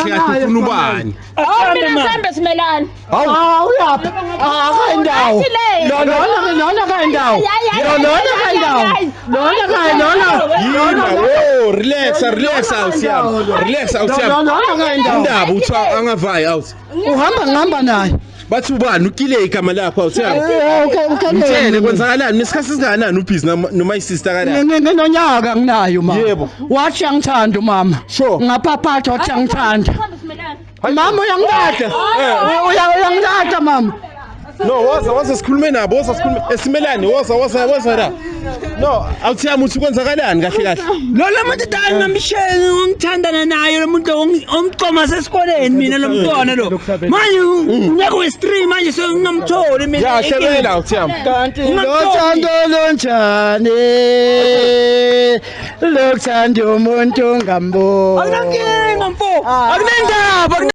kahle ufuna ubani Mina Sembe Simelane. Hawu yapha. Akaindawo. Lona kaindawo. Lona kaindawo. yima oh relax awusiyami relax awusiyami Lona kaindawo. indaba uthi angavayi awuthi Ngihamba naye. bathi ubani ukile igama lakho awusiyami mthele kwenzakalani nesikhathi singakanani ubhizi noma isister kanani Nginonyaka nginayo mama. Yebo. Wathi angithanda mama. Sure. Ngaphaphapha wathi angithanda. Sembe Simelane. Mama uyangithanda. Uyangithanda mama. no woza sikhulume nabo woza sikhulume esimelane woza la no awuthiyami uthi kwenzakalani kahle Lola muntu dali ngambisheni ngithandana naye lo muntu omcoma sesikoleni mina lo mntwana lo. Manje unyaka wesi3 manje sengingamtholi mina. ya hlebela awuthiyami Kanti lothando lonjani lokuthanda umuntu ngamboni Akunankinga mfo. Akunendaba.